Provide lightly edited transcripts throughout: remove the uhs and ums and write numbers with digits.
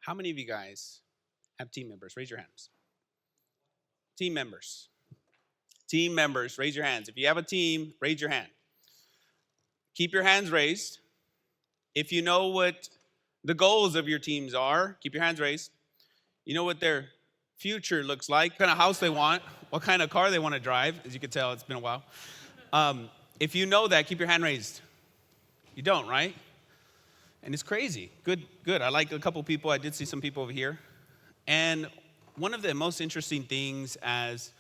How many of you guys have team members? Raise your hands. Team members. Team members, raise your hands. If you have a team, raise your hand. Keep your hands raised. If you know what the goals of your teams are, keep your hands raised. You know what their future looks like, what kind of house they want, what kind of car they want to drive. As you can tell, it's been a while. If you know that, keep your hand raised. You don't, right? And it's crazy. Good. I like a couple people. I did see some people over here. And one of the most interesting things as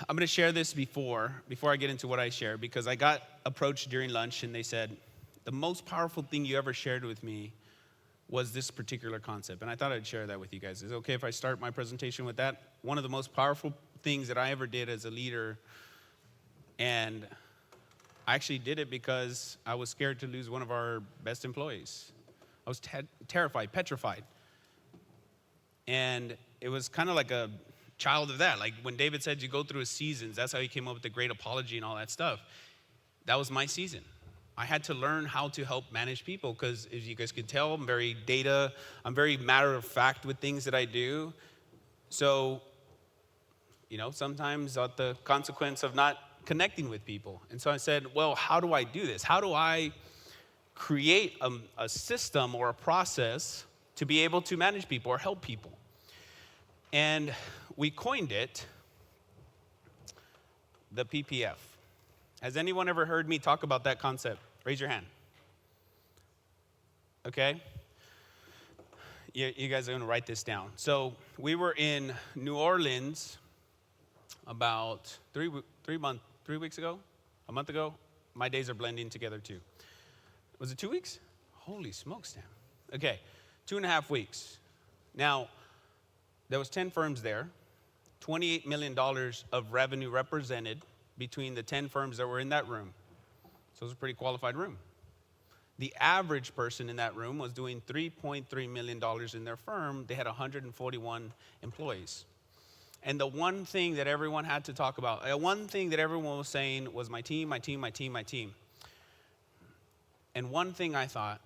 I'm going to share this before I get into what I share, because I got approached during lunch and they said, the most powerful thing you ever shared with me was this particular concept. And I thought I'd share that with you guys. Is it okay if I start my presentation with that? One of the most powerful things that I ever did as a leader, and I actually did it because I was scared to lose one of our best employees. I was terrified, petrified. And it was kind of like a child of that. Like when David said you go through his seasons, that's how he came up with the great apology and all that stuff. That was my season. I had to learn how to help manage people because, as you guys can tell, I'm very matter of fact with things that I do. So, sometimes at the consequence of not connecting with people. And so I said, well, how do I do this? How do I create a system or a process to be able to manage people or help people? And we coined it the PPF. Has anyone ever heard me talk about that concept? Raise your hand. Okay? You guys are going to write this down. So we were in New Orleans about 3 weeks ago, a month ago. My days are blending together too. Was it 2 weeks? Holy smokes, damn. Okay, 2.5 weeks. Now, there was 10 firms there, $28 million of revenue represented between the 10 firms that were in that room. So it was a pretty qualified room. The average person in that room was doing $3.3 million in their firm. They had 141 employees. And the one thing that everyone had to talk about, one thing that everyone was saying was my team, my team, my team, my team. And one thing I thought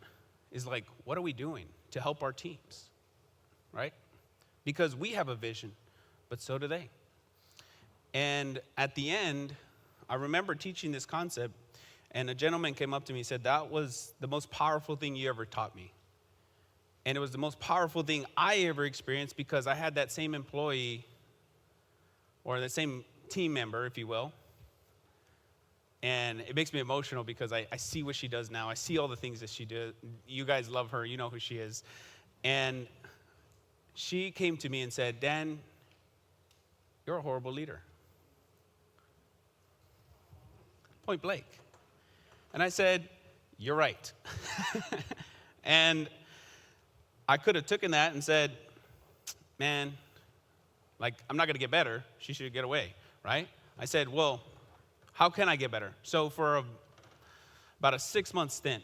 is like, what are we doing to help our teams, right? Because we have a vision, but so do they. And at the end, I remember teaching this concept, and a gentleman came up to me and said, that was the most powerful thing you ever taught me. And it was the most powerful thing I ever experienced because I had that same employee or the same team member, if you will. And it makes me emotional because I see what she does now. I see all the things that she did. You guys love her. You know who she is. And she came to me and said, Dan, you're a horrible leader. Point blank. And I said, you're right. And I could have taken that and said, man, I'm not going to get better. She should get away, right? I said, well, how can I get better? So for about a 6-month stint,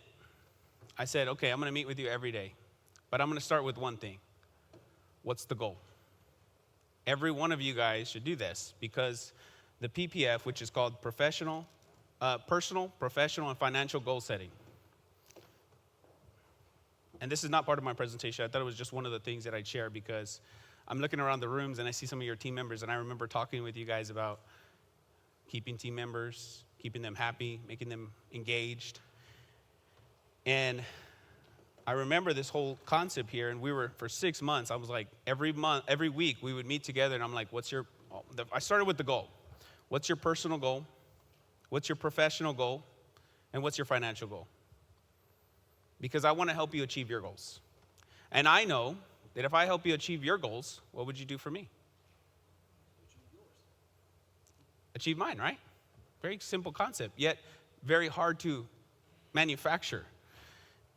I said, okay, I'm going to meet with you every day. But I'm going to start with one thing. What's the goal? Every one of you guys should do this because the PPF, which is called personal, professional, and financial goal setting. And this is not part of my presentation. I thought it was just one of the things that I'd share because I'm looking around the rooms and I see some of your team members, and I remember talking with you guys about keeping team members, keeping them happy, making them engaged. And I remember this whole concept here, and we were, for 6 months, I was like, every week, we would meet together, and I'm like, I started with the goal. What's your personal goal? What's your professional goal? And what's your financial goal? Because I want to help you achieve your goals. And I know that if I help you achieve your goals, what would you do for me? Achieve mine, right? Very simple concept, yet very hard to manufacture.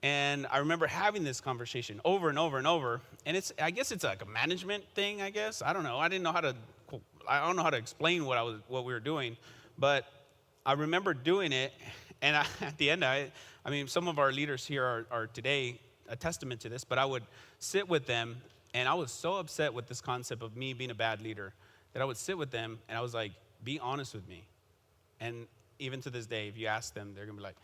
And I remember having this conversation over and over and over. And I guess it's like a management thing, I guess. I don't know. I don't know how to explain what we were doing. But I remember doing it. And at the end, some of our leaders here are today a testament to this. But I would sit with them. And I was so upset with this concept of me being a bad leader that I would sit with them. And I was like, be honest with me. And even to this day, if you ask them, they're going to be like,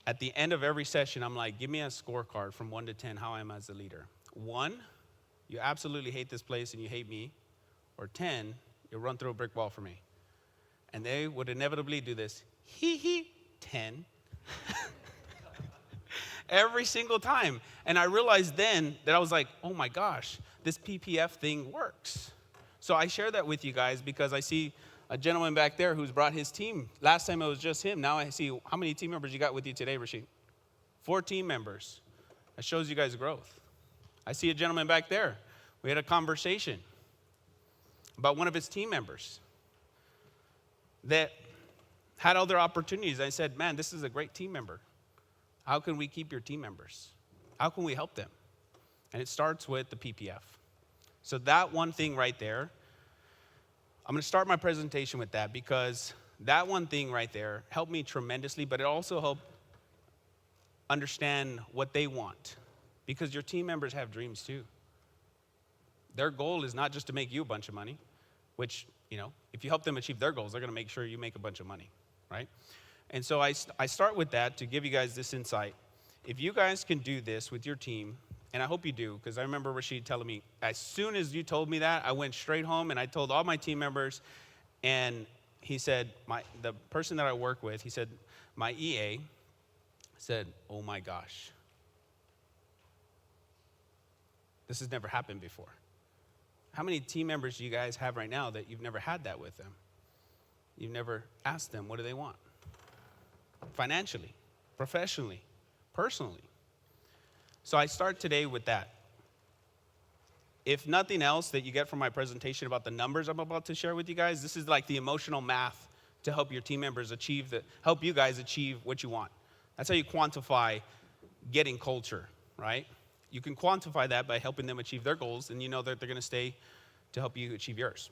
at the end of every session, I'm like, give me a scorecard from 1 to 10, how I am as a leader. 1, you absolutely hate this place and you hate me, or 10, you'll run through a brick wall for me. And they would inevitably do this, 10, every single time. And I realized then that I was like, oh my gosh, this PPF thing works. So I share that with you guys because I see a gentleman back there who's brought his team. Last time it was just him. Now I see, how many team members you got with you today, Rashid? 4 team members. That shows you guys growth. I see a gentleman back there. We had a conversation about one of his team members that had other opportunities. I said, man, this is a great team member. How can we keep your team members? How can we help them? And it starts with the PPF. So that one thing right there, I'm going to start my presentation with that because that one thing right there helped me tremendously, but it also helped understand what they want because your team members have dreams too. Their goal is not just to make you a bunch of money, which, if you help them achieve their goals, they're going to make sure you make a bunch of money, right? And so I start with that to give you guys this insight. If you guys can do this with your team, and I hope you do, because I remember Rashid telling me, as soon as you told me that, I went straight home and I told all my team members, and he said, the person that I work with, he said, my EA said, oh my gosh, this has never happened before. How many team members do you guys have right now that you've never had that with them? You've never asked them, what do they want? Financially, professionally, personally. So I start today with that. If nothing else that you get from my presentation about the numbers I'm about to share with you guys, this is like the emotional math to help your team members help you guys achieve what you want. That's how you quantify getting culture, right? You can quantify that by helping them achieve their goals, and you know that they're going to stay to help you achieve yours.